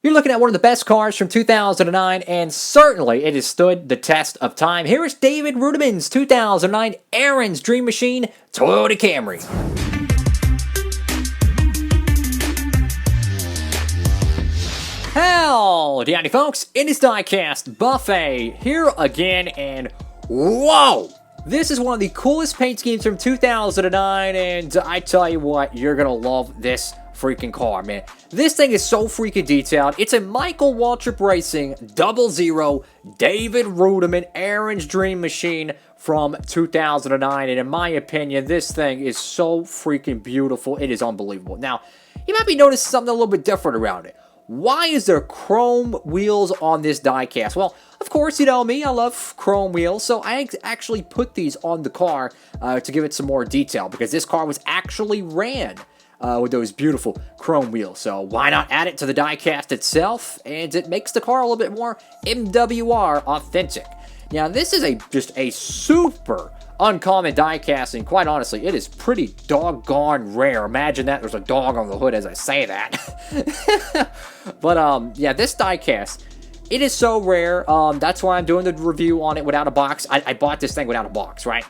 You're looking at one of the best cars from 2009, and certainly it has stood the test of time. Here is David Reutimann's 2009 Aaron's Dream Machine Toyota Camry. Howdy, howdy folks, it is Diecastbuffet here again, and whoa! This is one of the coolest paint schemes from 2009, and I tell you what, you're gonna love this freaking car, man. This thing is so freaking detailed. It's a Michael Waltrip Racing 00 David Reutimann Aaron's Dream Machine from 2009, and in my opinion, this thing is so freaking beautiful. It is unbelievable. Now, you might be noticing something a little bit different around it. Why is there chrome wheels on this diecast? Well, of course, you know me, I love chrome wheels, so I actually put these on the car to give it some more detail, because this car was actually ran with those beautiful chrome wheels. So why not add it to the diecast itself? And it makes the car a little bit more MWR authentic. Now, this is just a super uncommon diecast, and quite honestly, it is pretty doggone rare. Imagine that there's a dog on the hood as I say that. But, yeah, this diecast, it is so rare. That's why I'm doing the review on it without a box. I bought this thing without a box, right?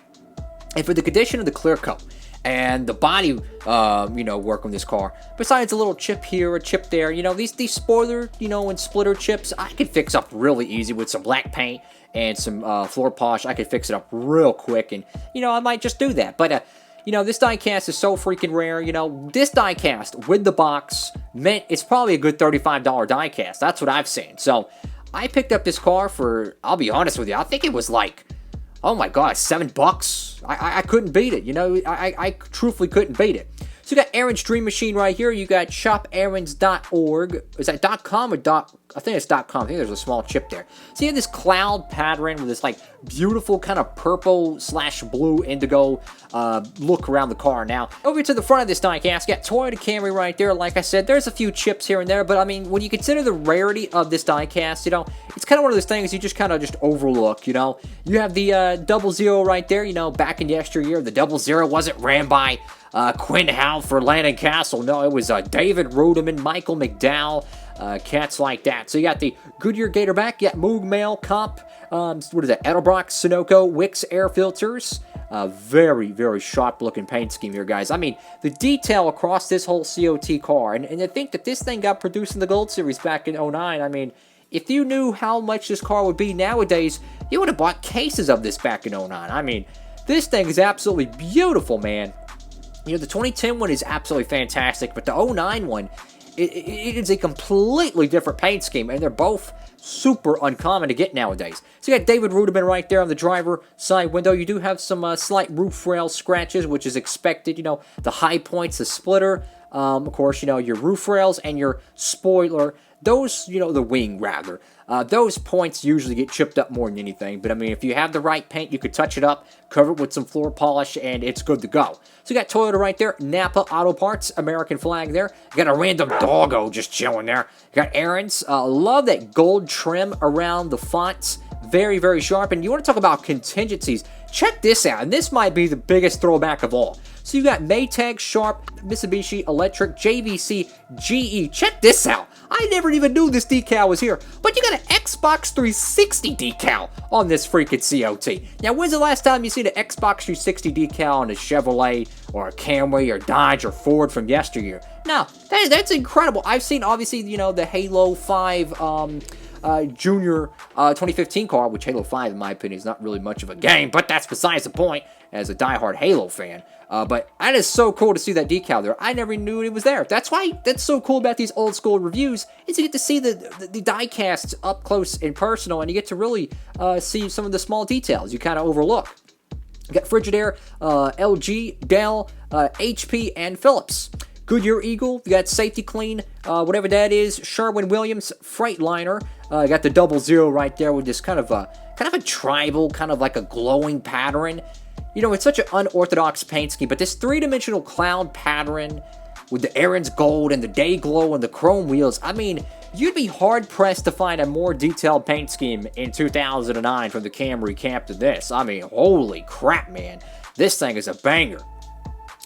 And for the condition of the clear coat and the body, you know, work on this car, besides a little chip here, a chip there, you know, these spoiler, you know, and splitter chips, I could fix up really easy with some black paint and some floor polish. I could fix it up real quick, and, you know, I might just do that. But, you know, this diecast is so freaking rare. You know, this diecast with the box meant it's probably a good $35 diecast. That's what I've seen. So I picked up this car for, I'll be honest with you, I think it was like, oh my god, $7. I couldn't beat it. You know, I truthfully couldn't beat it. So you got Aaron's Dream Machine right here. You got shopaarons.org. Is that .com or I think it's .com. I think there's a small chip there. So you have this cloud pattern with this like beautiful kind of purple / blue indigo look around the car. Now, over to the front of this diecast, you got Toyota Camry right there. Like I said, there's a few chips here and there, but I mean, when you consider the rarity of this diecast, you know, it's kind of one of those things you just kind of just overlook, you know. You have the 00 right there, you know, back in yesteryear, the 00 wasn't ran by Quinn Halford, Landon Castle. No, it was David Reutimann, Michael McDowell, cats like that. So you got the Goodyear Gatorback, you got Moog Mail Comp, what is that, Edelbrock, Sunoco, Wix air filters. Very, very sharp looking paint scheme here, guys. I mean, the detail across this whole COT car, and to think that this thing got produced in the Gold Series back in 09, I mean, if you knew how much this car would be nowadays, you would have bought cases of this back in 09. I mean, this thing is absolutely beautiful, man. You know, the 2010 one is absolutely fantastic, but the 09 one, it is a completely different paint scheme, and they're both super uncommon to get nowadays. So you got David Reutimann right there on the driver side window. You do have some slight roof rail scratches, which is expected. You know, the high points, the splitter, of course, you know, your roof rails and your spoiler. Those, you know, the wing, rather. Those points usually get chipped up more than anything. But, I mean, if you have the right paint, you could touch it up, cover it with some floor polish, and it's good to go. So you got Toyota right there, Napa Auto Parts, American flag there. You got a random doggo just chilling there. You got Aaron's. Love that gold trim around the fonts. Very, very sharp. And you want to talk about contingencies. Check this out. And this might be the biggest throwback of all. So you got Maytag, Sharp, Mitsubishi Electric, JVC, GE. Check this out. I never even knew this decal was here. But you got an Xbox 360 decal on this freaking COT. Now, when's the last time you seen an Xbox 360 decal on a Chevrolet or a Camry or Dodge or Ford from yesteryear? No, that's incredible. I've seen, obviously, you know, the Halo 5 Junior 2015 car, which Halo 5, in my opinion, is not really much of a game, but that's besides the point as a diehard Halo fan. But that is so cool to see that decal there. I never knew it was there. That's why that's so cool about these old school reviews, is you get to see the diecasts up close and personal, and you get to really see some of the small details you kind of overlook. You got Frigidaire, LG, Dell, HP, and Philips. Goodyear Eagle, you got Safety Clean, whatever that is, Sherwin-Williams Freightliner. You got the 00 right there with this kind of a tribal, kind of like a glowing pattern. You know, it's such an unorthodox paint scheme, but this three-dimensional cloud pattern with the Aaron's gold and the day glow and the chrome wheels, I mean, you'd be hard-pressed to find a more detailed paint scheme in 2009 from the Camry camp to this. I mean, holy crap, man. This thing is a banger.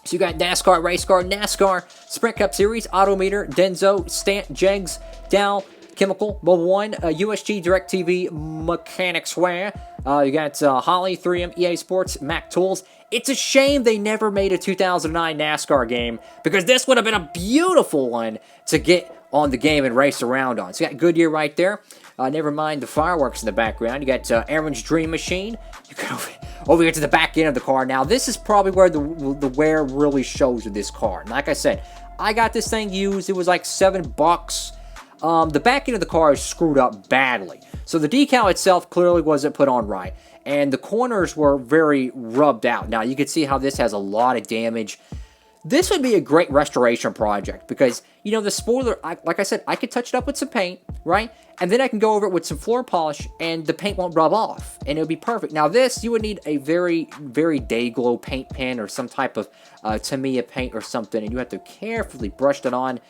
So you got NASCAR Race Car, NASCAR Sprint Cup Series, Autometer, Denso, Stant, Jegs, Dow, Chemical, Mobile One, USG, DirecTV, Mechanics Wear. You got Holly, 3M, EA Sports, Mac Tools. It's a shame they never made a 2009 NASCAR game, because this would have been a beautiful one to get on the game and race around on. So you got Goodyear right there. Never mind the fireworks in the background. You got Aaron's Dream Machine. You go over here to the back end of the car. Now, this is probably where the wear really shows with this car. And like I said, I got this thing used. It was like $7. The back end of the car is screwed up badly. So the decal itself clearly wasn't put on right. And the corners were very rubbed out. Now, you can see how this has a lot of damage. This would be a great restoration project because, you know, the spoiler, like I said, I could touch it up with some paint, right? And then I can go over it with some floor polish and the paint won't rub off and it would be perfect. Now this, you would need a very, very day glow paint pen or some type of Tamiya paint or something, and you have to carefully brush that on.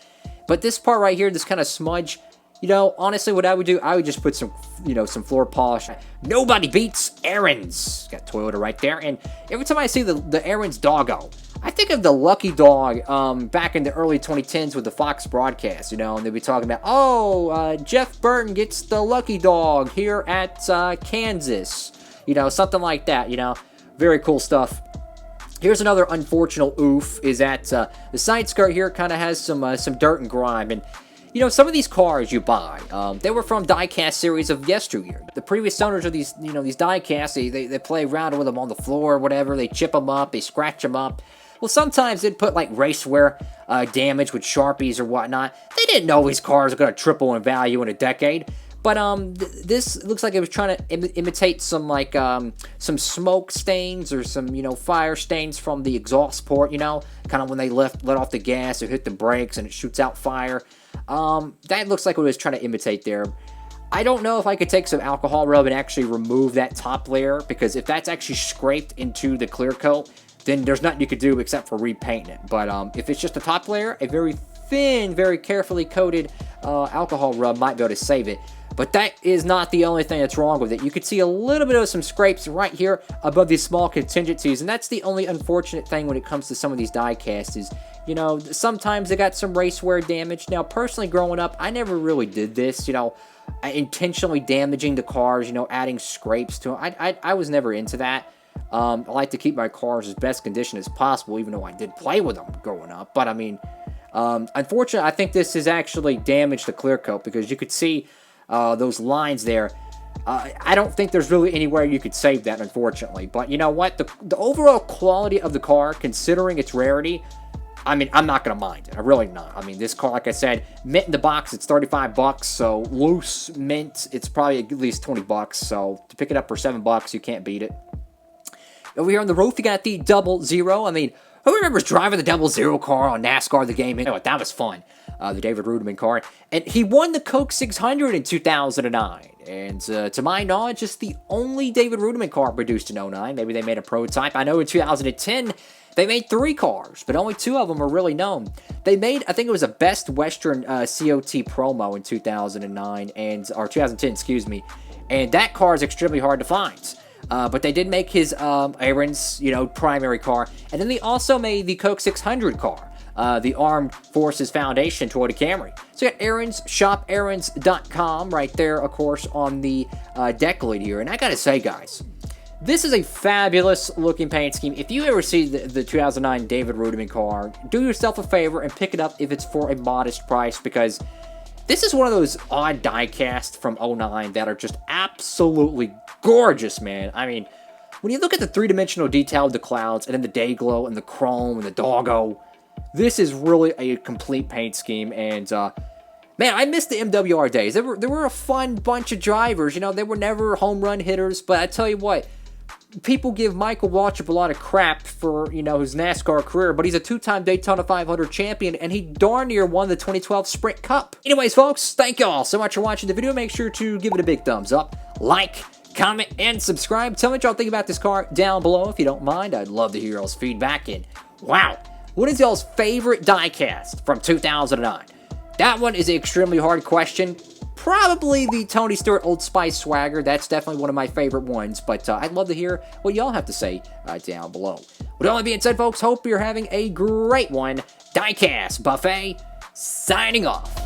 But this part right here, this kind of smudge, you know, honestly, what I would do, I would just put some, you know, some floor polish. Nobody beats Aaron's. Got Toyota right there. And every time I see the Aaron's doggo, I think of the Lucky Dog back in the early 2010s with the Fox broadcast, you know, and they'd be talking about, oh, Jeff Burton gets the Lucky Dog here at Kansas. You know, something like that, you know. Very cool stuff. Here's another unfortunate oof, is that the side skirt here kind of has some dirt and grime. And, you know, some of these cars you buy, they were from diecast series of yesteryear. The previous owners of these, you know, these diecasts, they play around with them on the floor or whatever. They chip them up, they scratch them up. Well, sometimes they'd put, like, racewear damage with Sharpies or whatnot. They didn't know these cars are going to triple in value in a decade. But this looks like it was trying to imitate some, like, some smoke stains or some, you know, fire stains from the exhaust port, you know, kind of when they let off the gas or hit the brakes and it shoots out fire. That looks like what it was trying to imitate there. I don't know if I could take some alcohol rub and actually remove that top layer, because if that's actually scraped into the clear coat, then there's nothing you could do except for repainting it. But if it's just the top layer, a very thin, very carefully coated alcohol rub might be able to save it. But that is not the only thing that's wrong with it. You could see a little bit of some scrapes right here above these small contingencies, and that's the only unfortunate thing when it comes to some of these diecasts is, you know, sometimes they got some racewear damage. Now, personally, growing up, I never really did this, you know, intentionally damaging the cars, you know, adding scrapes to them. I was never into that. I like to keep my cars as best condition as possible, even though I did play with them growing up. But, I mean, unfortunately, I think this has actually damaged the clear coat, because you could see those lines there. I don't think there's really anywhere you could save that, unfortunately. But you know what? The overall quality of the car, considering its rarity, I mean, I'm not going to mind it. I'm really not. I mean, this car, like I said, mint in the box, it's $35. So loose mint, it's probably at least $20. So to pick it up for $7, you can't beat it. Over here on the roof, you got the 00. I mean, who remembers driving the 00 car on NASCAR the game? You know what? That was fun. The David Reutimann car. And he won the Coke 600 in 2009. And to my knowledge, it's the only David Reutimann car produced in 09. Maybe they made a prototype. I know in 2010, they made 3 cars, but only 2 of them are really known. They made, I think it was a Best Western COT promo in 2009, or 2010, excuse me. And that car is extremely hard to find. But they did make his Aaron's, you know, primary car. And then they also made the Coke 600 car. The Armed Forces Foundation Toyota Camry. So you got Aaron's, shopaarons.com right there, of course, on the deck lid here. And I gotta say, guys, this is a fabulous looking paint scheme. If you ever see the 2009 David Reutimann car, do yourself a favor and pick it up if it's for a modest price, because this is one of those odd diecasts from 09 that are just absolutely gorgeous, man. I mean, when you look at the three-dimensional detail of the clouds, and then the day glow, and the chrome, and the doggo, this is really a complete paint scheme. And, man, I miss the MWR days. They were a fun bunch of drivers. You know, they were never home run hitters, but I tell you what, people give Michael Waltrip a lot of crap for, you know, his NASCAR career, but he's a 2-time Daytona 500 champion, and he darn near won the 2012 Sprint Cup. Anyways, folks, thank y'all so much for watching the video. Make sure to give it a big thumbs up, like, comment, and subscribe. Tell me what y'all think about this car down below if you don't mind. I'd love to hear y'all's feedback. And, wow, what is y'all's favorite diecast from 2009? That one is an extremely hard question. Probably the Tony Stewart Old Spice Swagger. That's definitely one of my favorite ones. But I'd love to hear what y'all have to say down below. With all that being said, folks, hope you're having a great one. Diecast Buffet, signing off.